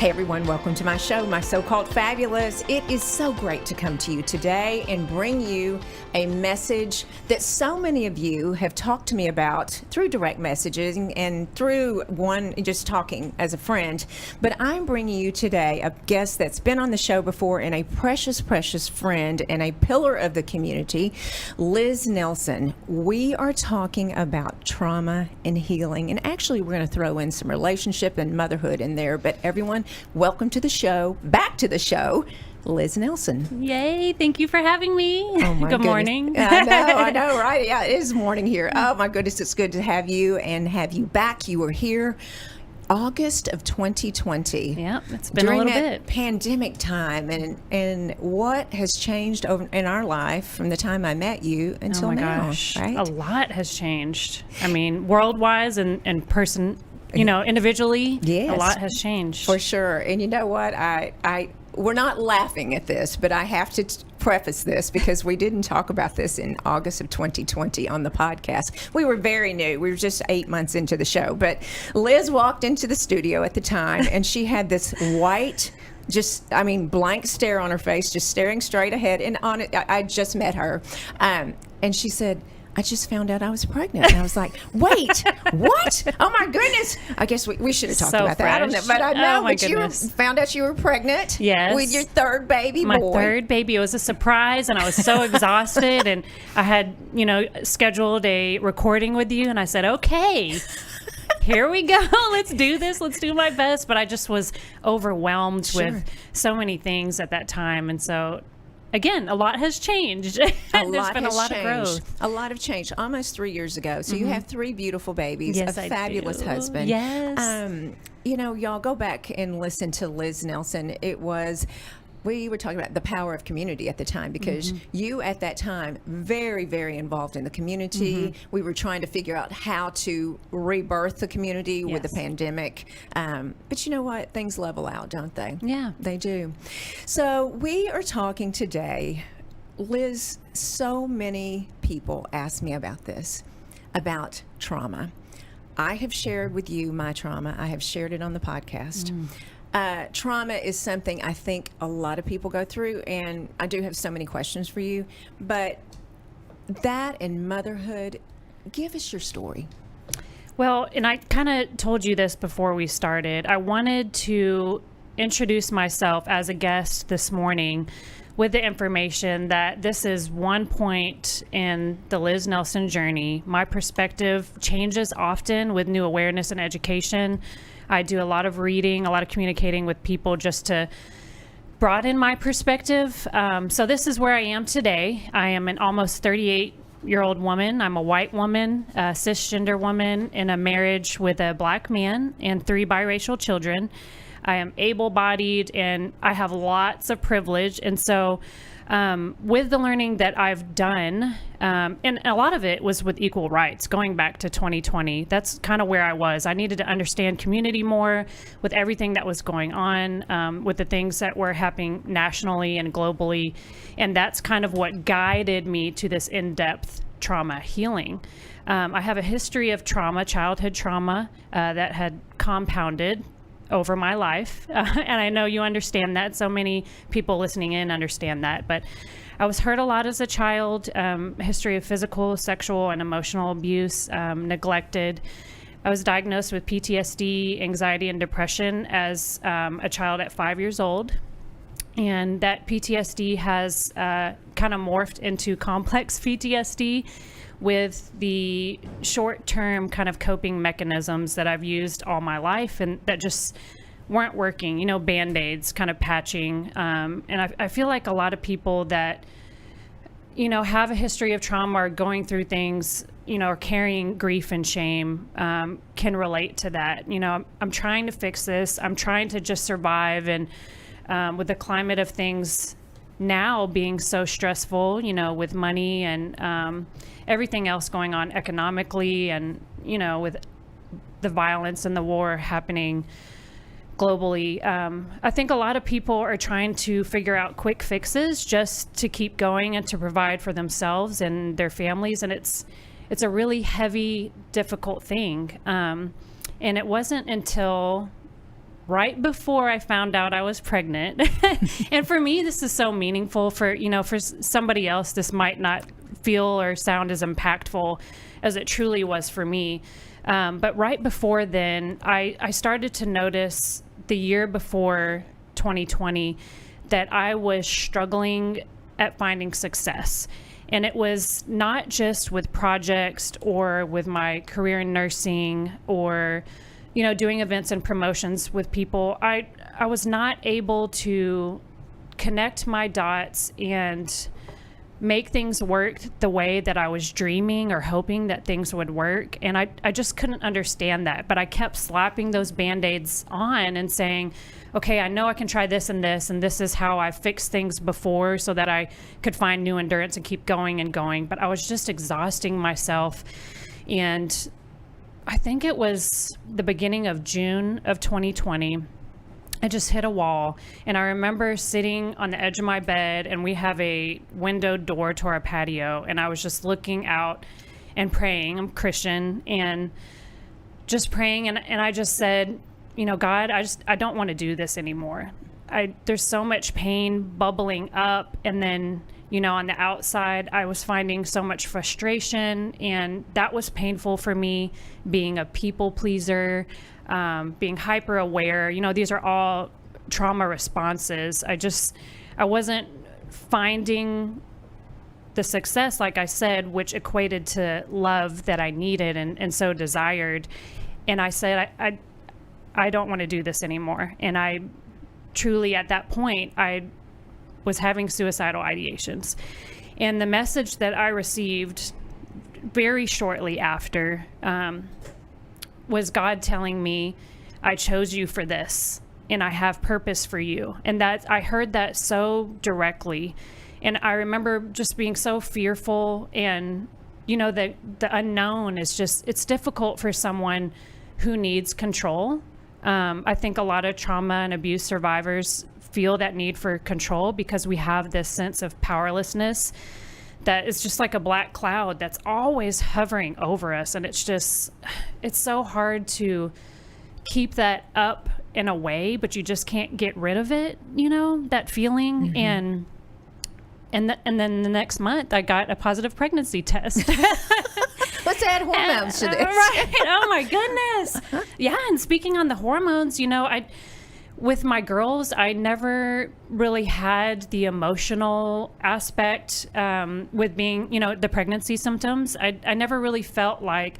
Hey everyone, welcome to my show, My So-Called Fabulous. It is so great to come to you today and bring you a message that so many of you have talked to me about through direct messaging and through just talking as a friend. But I'm bringing you today a guest that's been on the show before and a precious, precious friend and a pillar of the community, Liz Nelson. We are talking about trauma and healing, and actually we're going to throw in some relationship and motherhood in there. But everyone, welcome to the show, back to the show, Liz Nelson. Yay, thank you for having me. Oh my Good goodness. morning. I know, right? Yeah, it is morning here. Oh my goodness, it's good to have you and have you back. You were here August of 2020. Yep, it's been during a little that bit. Pandemic time, and what has changed in our life from the time I met you until now, Gosh, right? a lot has changed. I mean, world-wise and person, individually, Yes. a lot has changed. For sure. And you know what? We're not laughing at this, but I have to preface this because we didn't talk about this in August of 2020 on the podcast. We were very new. We were just 8 months into the show. But Liz walked into the studio at the time, and she had this white, blank stare on her face, just staring straight ahead. And on it, I just met her. And she said, I just found out I was pregnant. And I was like, wait, what? Oh my goodness. I guess we should have talked So about that. I don't know, fresh. but I know, Oh my but you goodness. found out you were pregnant. Yes. With your third baby My boy. third baby. It was a surprise, and I was so exhausted. And I had, scheduled a recording with you, and I said, okay. Here we go. Let's do this. Let's do my best. But I just was overwhelmed with so many things at that time. And so, again, a lot has changed. There's been a lot of growth. A lot of change. Almost 3 years ago. So you have three beautiful babies, Yes, a I fabulous do. husband. Yes. Y'all go back and listen to Liz Nelson. We were talking about the power of community at the time because you at that time, very, very involved in the community. We were trying to figure out how to rebirth the community with the Yes. pandemic. But you know what? Things level out, don't they? Yeah. They do. So we are talking today, Liz, so many people ask me about this, about trauma. I have shared with you my trauma. I have shared it on the podcast. Trauma is something I think a lot of people go through, and I do have so many questions for you. But that and motherhood, give us your story. Well, and I kind of told you this before we started. I wanted to introduce myself as a guest this morning with the information that this is one point in the Liz Nelson journey. My perspective changes often with new awareness and education. I do a lot of reading, a lot of communicating with people just to broaden my perspective. So this is where I am today. I am an almost 38-year-old woman. I'm a white woman, a cisgender woman in a marriage with a black man and 3 biracial children. I am able-bodied and I have lots of privilege. And so with the learning that I've done, and a lot of it was with equal rights, going back to 2020, that's kind of where I was. I needed to understand community more with everything that was going on, with the things that were happening nationally and globally. And that's kind of what guided me to this in-depth trauma healing. I have a history of trauma, childhood trauma, that had compounded over my life. And I know you understand that. So many people listening in understand that. But I was hurt a lot as a child, history of physical, sexual, and emotional abuse, neglected. I was diagnosed with PTSD, anxiety, and depression as a child at 5 years old. And that PTSD has kind of morphed into complex PTSD with the short-term kind of coping mechanisms that I've used all my life and that just weren't working, Band-Aids, kind of patching. And I feel like a lot of people that, have a history of trauma or going through things, or carrying grief and shame, can relate to that. I'm trying to fix this. I'm trying to just survive. And with the climate of things now being so stressful, with money and everything else going on economically and, with the violence and the war happening globally. I think a lot of people are trying to figure out quick fixes just to keep going and to provide for themselves and their families. And it's a really heavy, difficult thing. And it wasn't until right before I found out I was pregnant. And for me, this is so meaningful. For somebody else, this might not feel or sound as impactful as it truly was for me. But right before then, I started to notice the year before 2020 that I was struggling at finding success. And it was not just with projects or with my career in nursing or, doing events and promotions with people. I was not able to connect my dots and make things work the way that I was dreaming or hoping that things would work. And I just couldn't understand that. But I kept slapping those Band-Aids on and saying, okay, I know I can try this, and this is how I fixed things before so that I could find new endurance and keep going and going. But I was just exhausting myself. And I think it was the beginning of June of 2020. I just hit a wall, and I remember sitting on the edge of my bed, and we have a windowed door to our patio, and I was just looking out and praying. I'm Christian, and just praying, and I just said, God, I don't want to do this anymore. There's so much pain bubbling up, and then, on the outside, I was finding so much frustration, and that was painful for me, being a people pleaser, being hyper aware. These are all trauma responses. I wasn't finding the success, like I said, which equated to love that I needed and so desired. And I said, I don't want to do this anymore. And I truly, at that point, I was having suicidal ideations. And the message that I received very shortly after was God telling me, I chose you for this, and I have purpose for you. And that I heard that so directly. And I remember just being so fearful, and the unknown is just, it's difficult for someone who needs control. I think a lot of trauma and abuse survivors feel that need for control because we have this sense of powerlessness that is just like a black cloud that's always hovering over us. And it's so hard to keep that up in a way, but you just can't get rid of it, that feeling. Mm-hmm. And then the next month I got a positive pregnancy test. Let's add hormones to this. Right. Oh my goodness. Yeah. And speaking on the hormones, with my girls, I never really had the emotional aspect with being, the pregnancy symptoms. I never really felt like,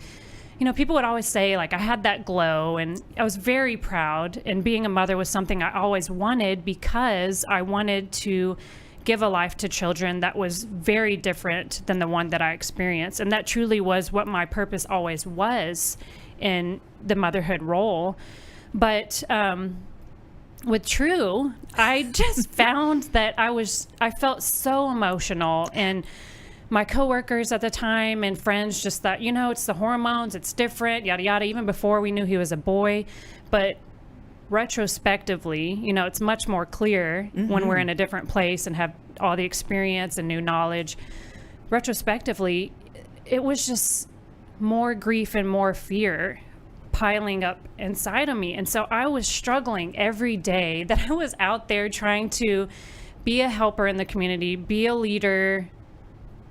people would always say, like, I had that glow, and I was very proud. And being a mother was something I always wanted because I wanted to give a life to children that was very different than the one that I experienced. And that truly was what my purpose always was in the motherhood role. But with True, I just found that I felt so emotional, and my coworkers at the time and friends just thought, it's the hormones, it's different, yada, yada, even before we knew he was a boy. But retrospectively, it's much more clear when we're in a different place and have all the experience and new knowledge. Retrospectively, it was just more grief and more fear piling up inside of me. And so I was struggling every day that I was out there trying to be a helper in the community, be a leader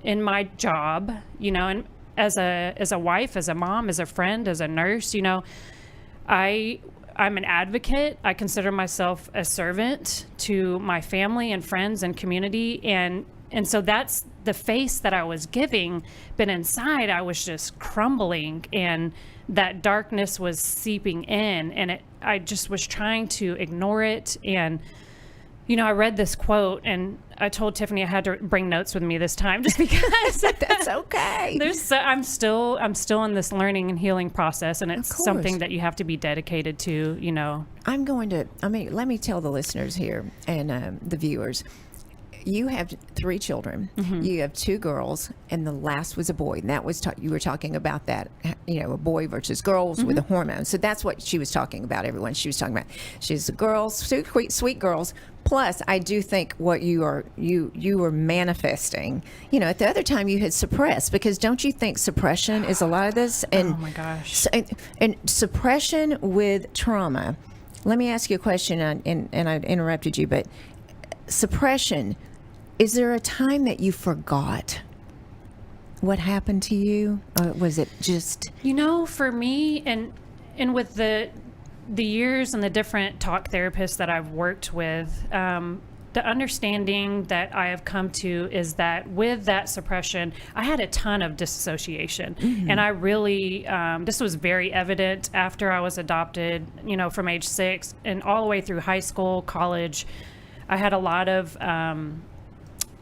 in my job, and as a wife, as a mom, as a friend, as a nurse, I'm an advocate. I consider myself a servant to my family and friends and community. And so that's the face that I was giving, but inside I was just crumbling, and that darkness was seeping in, and I just was trying to ignore it. And, I read this quote, and I told Tiffany I had to bring notes with me this time just because that's okay. I'm still in this learning and healing process, and it's something that you have to be dedicated to, let me tell the listeners here and the viewers. You have 3 children. Mm-hmm. You have 2 girls, and the last was a boy. And that was you were talking about that, a boy versus girls with the hormones. So that's what she was talking about. Everyone she was talking about. She's a girls, sweet girls. Plus, I do think what you were manifesting. At the other time you had suppressed, because don't you think suppression is a lot of this? And oh my gosh. And suppression with trauma. Let me ask you a question, and I interrupted you, but suppression, is there a time that you forgot what happened to you? Or was it just... For me, and with the years and the different talk therapists that I've worked with, the understanding that I have come to is that with that suppression, I had a ton of disassociation. And I really, this was very evident after I was adopted, from age 6 and all the way through high school, college. I had a lot of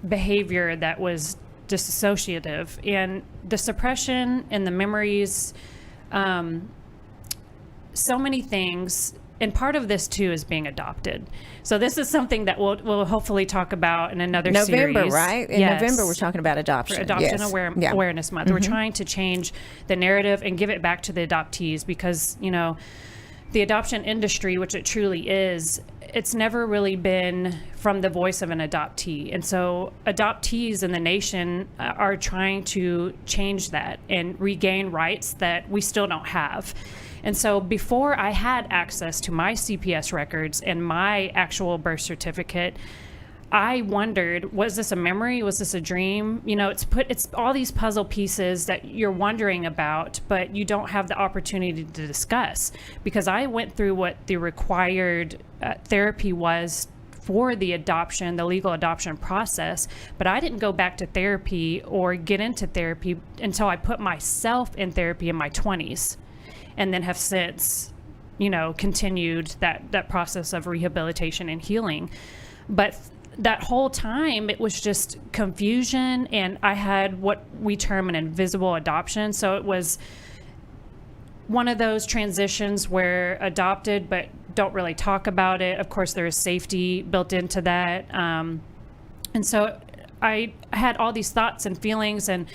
behavior that was disassociative, and the suppression and the memories, so many things. And part of this too is being adopted. So this is something that we'll hopefully talk about in another November, series. right? In November, we're talking about adoption. For Adoption Yes. Awareness Month. We're trying to change the narrative and give it back to the adoptees, because the adoption industry, which it truly is, it's never really been from the voice of an adoptee. And so adoptees in the nation are trying to change that and regain rights that we still don't have. And so before I had access to my CPS records and my actual birth certificate, I wondered, was this a memory? Was this a dream? It's all these puzzle pieces that you're wondering about, but you don't have the opportunity to discuss, because I went through what the required therapy was for the legal adoption process, but I didn't go back to therapy or get into therapy until I put myself in therapy in my 20s. And then have since, continued that process of rehabilitation and healing. But that whole time, it was just confusion, and I had what we term an invisible adoption. So it was one of those transitions where adopted, but don't really talk about it. Of course, there is safety built into that. And so I had all these thoughts and feelings and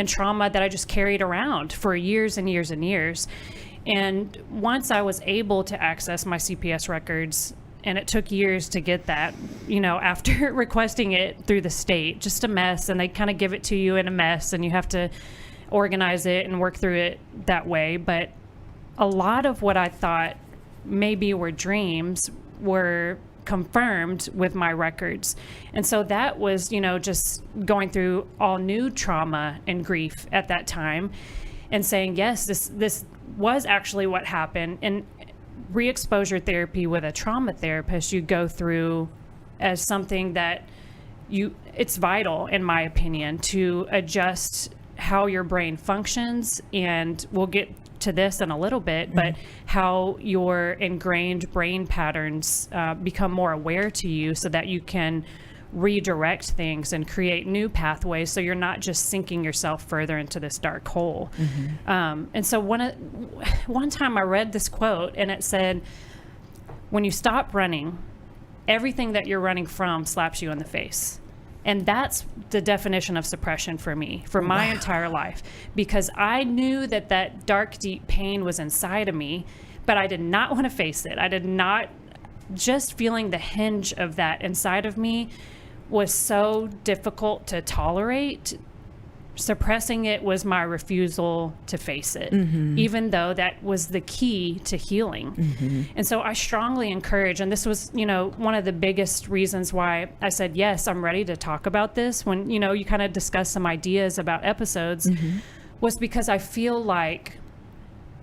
trauma that I just carried around for years and years and years. And once I was able to access my CPS records, and it took years to get that, after requesting it through the state, just a mess, and they kind of give it to you in a mess, and you have to organize it and work through it that way. But a lot of what I thought maybe were dreams were confirmed with my records. And so that was, just going through all new trauma and grief at that time, and saying, yes, this was actually what happened. And re-exposure therapy with a trauma therapist, you go through as something that it's vital, in my opinion, to adjust how your brain functions. And we'll get to this in a little bit, but how your ingrained brain patterns become more aware to you, so that you can redirect things and create new pathways, so you're not just sinking yourself further into this dark hole. And so one time I read this quote, and it said, when you stop running, everything that you're running from slaps you in the face. And that's the definition of suppression for me, for my entire life, because I knew that dark, deep pain was inside of me, but I did not want to face it. I did not. Just feeling the hinge of that inside of me was so difficult to tolerate. Suppressing it was my refusal to face it, even though that was the key to healing. And so I strongly encourage, and this was, one of the biggest reasons why I said, yes, I'm ready to talk about this when, you kind of discuss some ideas about episodes, was because I feel like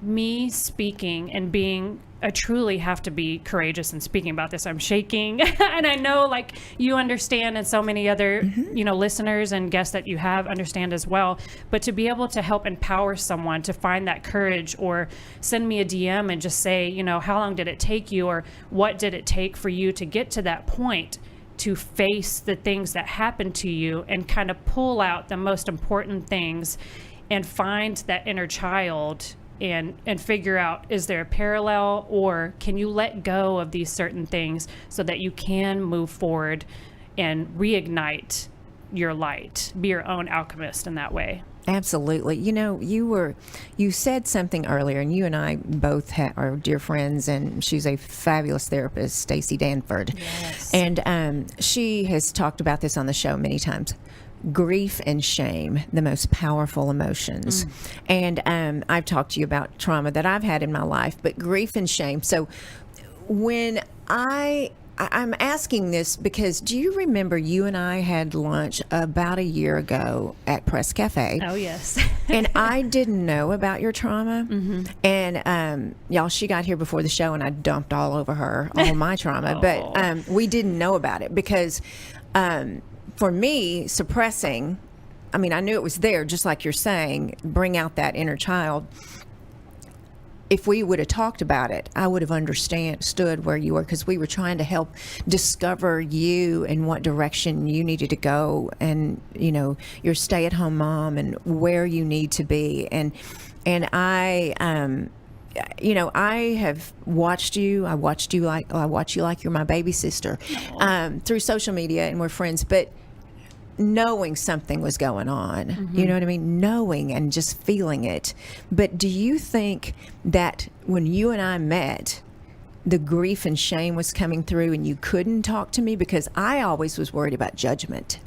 me speaking and being, I truly have to be courageous in speaking about this. I'm shaking. And I know you understand, and so many other, listeners and guests that you have understand as well. But to be able to help empower someone to find that courage, or send me a DM and just say, how long did it take you, or what did it take for you to get to that point to face the things that happened to you, and kind of pull out the most important things and find that inner child and figure out, is there a parallel, or can you let go of these certain things so that you can move forward and reignite your light, be your own alchemist in that way. Absolutely. You said something earlier, and you and I both are dear friends, and she's a fabulous therapist, Stacey Danford. Yes. And she has talked about this on the show many times. Grief and shame, the most powerful emotions. And I've talked to you about trauma that I've had in my life, but grief and shame. So when I'm asking this because do you remember you and I had lunch about a year ago at Press Cafe? Oh, yes. And I didn't know about your trauma. Mm-hmm. And y'all, she got here before the show and I dumped all over her, all my trauma. But we didn't know about it because for me, suppressing, I mean, I knew it was there, just like you're saying, bring out that inner child. If we would have talked about it, I would have understood where you were because we were trying to help discover you and what direction you needed to go and, you know, your stay-at-home mom and where you need to be. And I, you know, I have watched you. I watch you like you're my baby sister through social media, and we're friends. But knowing something was going on, you know what I mean? Knowing and just feeling it. But do you think that when you and I met, the grief and shame was coming through and you couldn't talk to me? Because I always was worried about judgment.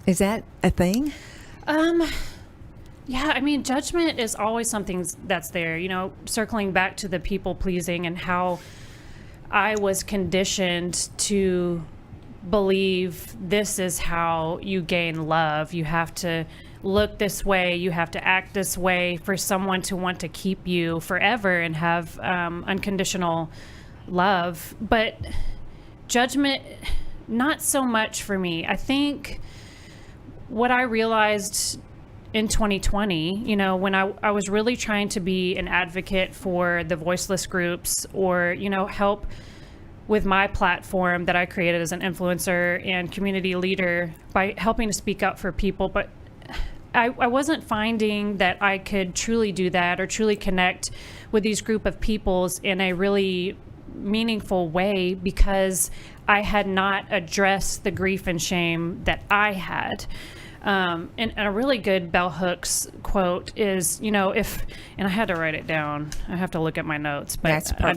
Is that a thing? Yeah, I mean, judgment is always something that's there, you know, circling back to the people pleasing and how I was conditioned to believe this is how you gain love. You have to look this way, you have to act this way for someone to want to keep you forever and have unconditional love. But judgment, not so much for me. I think what I realized in 2020, you know, when I was really trying to be an advocate for the voiceless groups or, you know, help with my platform that I created as an influencer and community leader by helping to speak up for people. But I wasn't finding that I could truly do that or truly connect with these group of peoples in a really meaningful way because I had not addressed the grief and shame that I had. And a really good bell hooks quote is, you know, and I had to write it down. I have to look at my notes, but That's I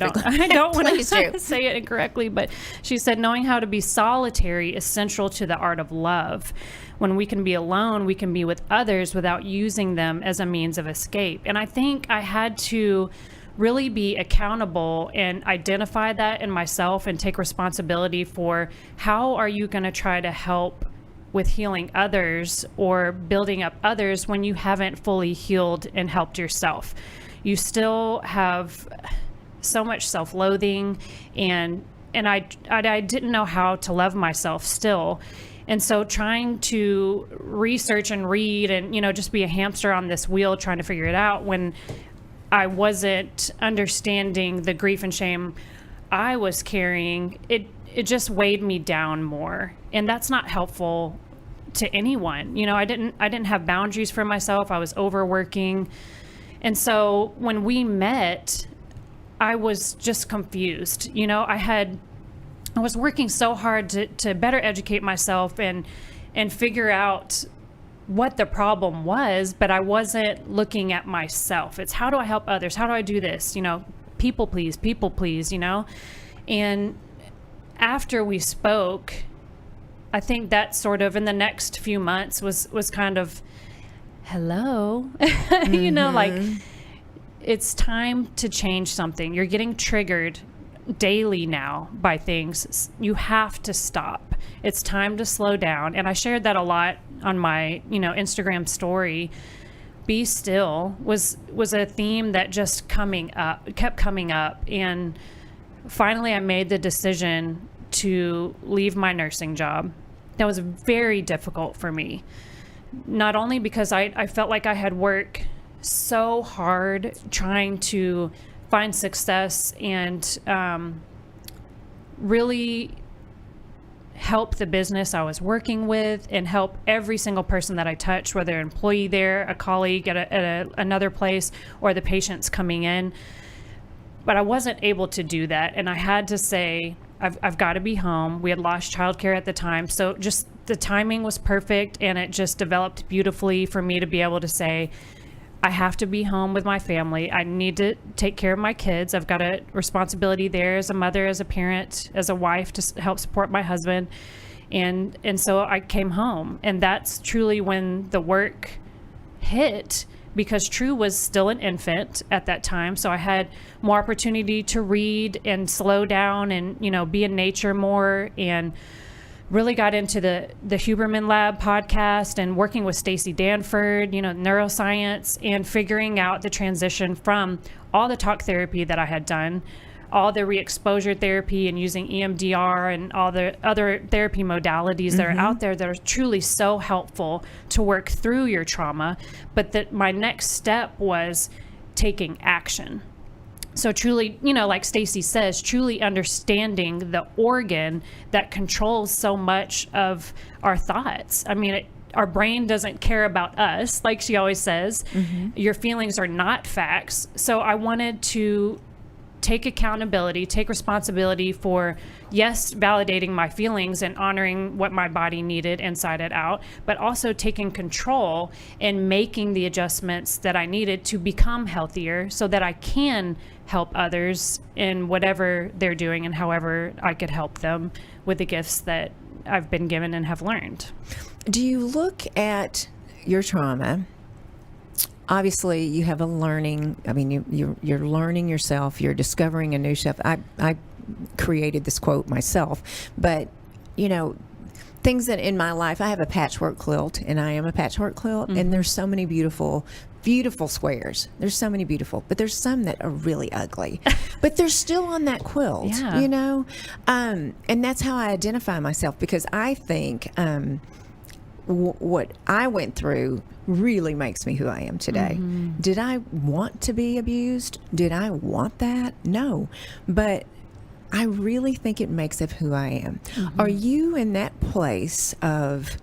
don't want to say it incorrectly. But she said, knowing how to be solitary is central to the art of love. When we can be alone, we can be with others without using them as a means of escape. And I think I had to really be accountable and identify that in myself and take responsibility for how are you going to try to help with healing others or building up others when you haven't fully healed and helped yourself. You still have so much self-loathing and I didn't know how to love myself still. And so trying to research and read and, you know, just be a hamster on this wheel trying to figure it out when I wasn't understanding the grief and shame I was carrying, it just weighed me down more. And that's not helpful to anyone. You know, I didn't have boundaries for myself. I was overworking. And so when we met, I was just confused. You know, I was working so hard to better educate myself and figure out what the problem was, but I wasn't looking at myself. It's how do I help others? How do I do this? You know, people please, you know? And after we spoke, I think that sort of in the next few months was kind of, hello, you know, like it's time to change something. You're getting triggered daily now by things. You have to stop. It's time to slow down. And I shared that a lot on my, you know, Instagram story. Be still was a theme that just kept coming up. And finally I made the decision to leave my nursing job. That was very difficult for me. Not only because I felt like I had worked so hard trying to find success and really help the business I was working with and help every single person that I touched, whether an employee there, a colleague at another place, or the patients coming in. But I wasn't able to do that. And I had to say, I've got to be home. We had lost childcare at the time. So just the timing was perfect and it just developed beautifully for me to be able to say, I have to be home with my family. I need to take care of my kids. I've got a responsibility there as a mother, as a parent, as a wife to help support my husband. And so I came home, and that's truly when the work hit because True was still an infant at that time. So I had more opportunity to read and slow down and, be in nature more, and really got into the Huberman Lab podcast and working with Stacey Danford, neuroscience, and figuring out the transition from all the talk therapy that I had done, all the re-exposure therapy and using EMDR and all the other therapy modalities that are out there that are truly so helpful to work through your trauma. But that my next step was taking action. So truly, like Stacey says, truly understanding the organ that controls so much of our thoughts. I mean, our brain doesn't care about us, like she always says. Your feelings are not facts. So I wanted to take accountability, take responsibility for, yes, validating my feelings and honoring what my body needed inside and out, but also taking control and making the adjustments that I needed to become healthier so that I can help others in whatever they're doing and however I could help them with the gifts that I've been given and have learned. Do you look at your trauma? Obviously, you have a learning. I mean, you're learning yourself. You're discovering a new self. I created this quote myself, but things that in my life, I have a patchwork quilt, and I am a patchwork quilt, and there's so many beautiful squares. There's so many beautiful, but there's some that are really ugly, but they're still on that quilt. Yeah. And that's how I identify myself, because I think what I went through really makes me who I am today. Did I want to be abused? Did I want that? No. But I really think it makes up who I am. Are you in that place of,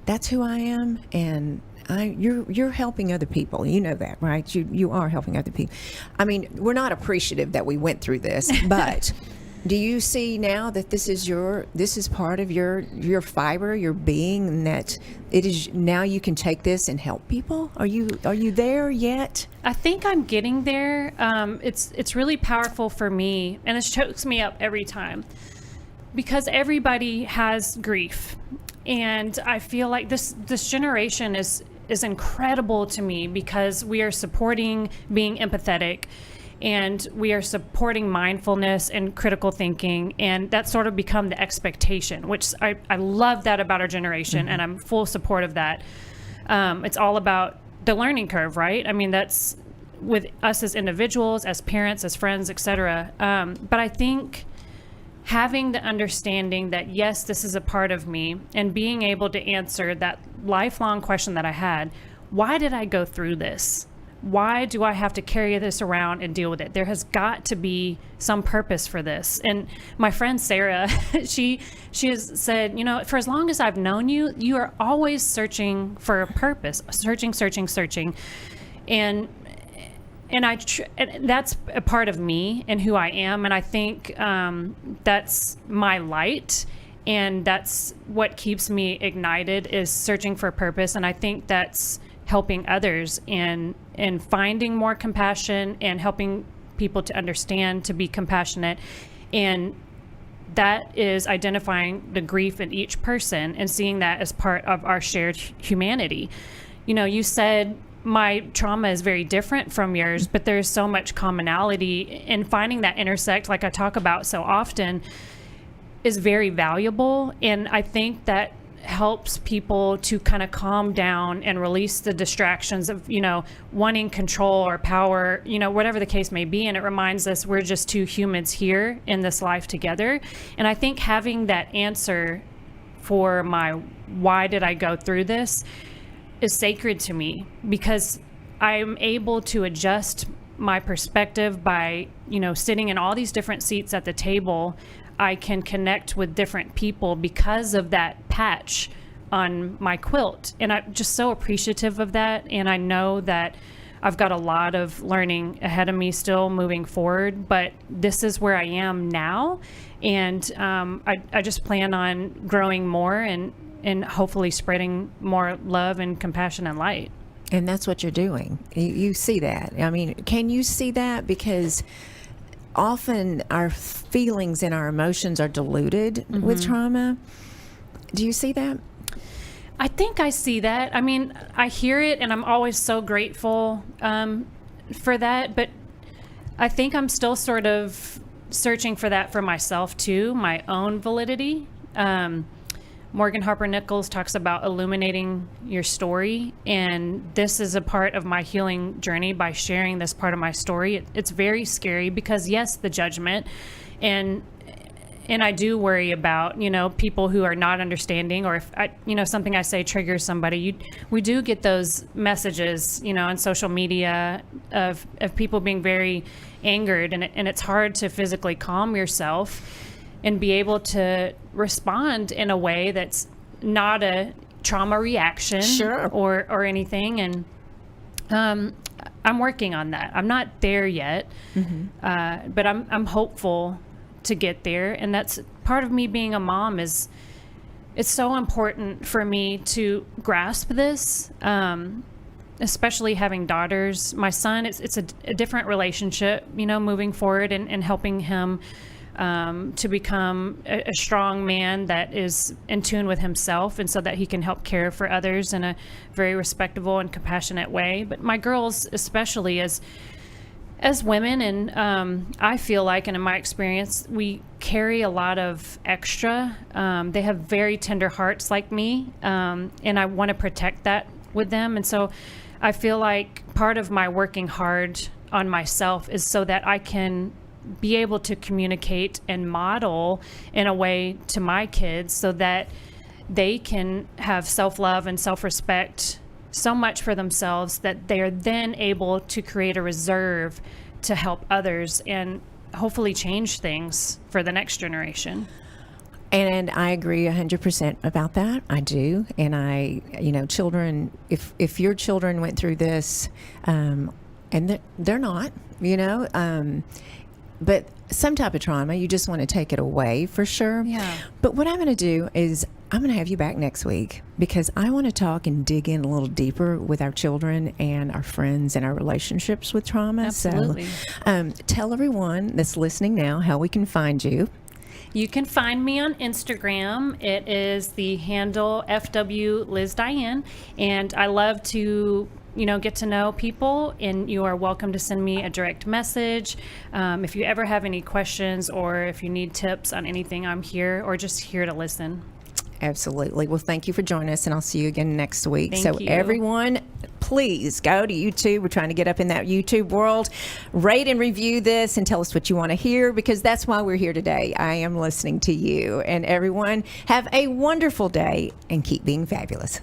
that's who I am, and you're helping other people? You know that, right? You are helping other people. I mean, we're not appreciative that we went through this, but do you see now that this is part of your fiber, your being, and that it is now you can take this and help people? Are you there yet? I think I'm getting there. It's really powerful for me, and it chokes me up every time, because everybody has grief, and I feel like this generation is incredible to me, because we are supporting being empathetic, and we are supporting mindfulness and critical thinking, and that's sort of become the expectation, which I love that about our generation, and I'm full support of that. It's all about the learning curve, right? I mean, that's with us as individuals, as parents, as friends, etc. But I think having the understanding that, yes, this is a part of me, and being able to answer that lifelong question that I had: why did I go through this? Why do I have to carry this around and deal with it? There has got to be some purpose for this. And my friend Sarah, she has said, for as long as I've known you, you are always searching for a purpose, searching. And that's a part of me and who I am. And I think that's my light. And that's what keeps me ignited, is searching for a purpose. And I think that's helping others in finding more compassion and helping people to understand, to be compassionate. And that is identifying the grief in each person and seeing that as part of our shared humanity. You said my trauma is very different from yours, but there's so much commonality, and finding that intersect, like I talk about so often, is very valuable. And I think that helps people to kind of calm down and release the distractions of, wanting control or power, whatever the case may be. And it reminds us we're just two humans here in this life together. And I think having that answer for my why did I go through this is sacred to me, because I'm able to adjust my perspective by, sitting in all these different seats at the table. I can connect with different people because of that patch on my quilt. And I'm just so appreciative of that. And I know that I've got a lot of learning ahead of me still moving forward, but this is where I am now. And I just plan on growing more and hopefully spreading more love and compassion and light. And that's what you're doing. You see that. I mean, can you see that? Because often our feelings and our emotions are diluted with trauma. Do you see that? I think I see that. I mean, I hear it, and I'm always so grateful for that. But I think I'm still sort of searching for that for myself too, my own validity. Morgan Harper Nichols talks about illuminating your story, and this is a part of my healing journey by sharing this part of my story. It's very scary because, yes, the judgment, and I do worry about, people who are not understanding, or if something I say triggers somebody. We do get those messages, on social media of people being very angered, and it's hard to physically calm yourself and be able to respond in a way that's not a trauma reaction. Sure. or anything. And I'm working on that. I'm not there yet, but I'm hopeful to get there. And that's part of me being a mom. Is it's so important for me to grasp this, especially having daughters. My son, it's a different relationship, moving forward and helping him to become a strong man that is in tune with himself, and so that he can help care for others in a very respectable and compassionate way. But my girls, especially as women, and I feel like, and in my experience, we carry a lot of extra. They have very tender hearts like me, and I want to protect that with them. And so I feel like part of my working hard on myself is so that I can be able to communicate and model in a way to my kids so that they can have self-love and self-respect so much for themselves that they are then able to create a reserve to help others and hopefully change things for the next generation. And I agree 100% about that. I do. And children, if your children went through this, and they're not, but some type of trauma, you just want to take it away for sure. Yeah. But what I'm going to do is I'm going to have you back next week because I want to talk and dig in a little deeper with our children and our friends and our relationships with trauma. Absolutely. So tell everyone that's listening now how we can find you. You can find me on Instagram. It is the handle FW Liz Diane, and I love to get to know people, and you are welcome to send me a direct message. If you ever have any questions or if you need tips on anything, I'm here, or just here to listen. Absolutely. Well, thank you for joining us, and I'll see you again next week. Thank you. Everyone, please go to YouTube. We're trying to get up in that YouTube world. Rate and review this and tell us what you want to hear, because that's why we're here today. I am listening to you. And everyone, have a wonderful day and keep being fabulous.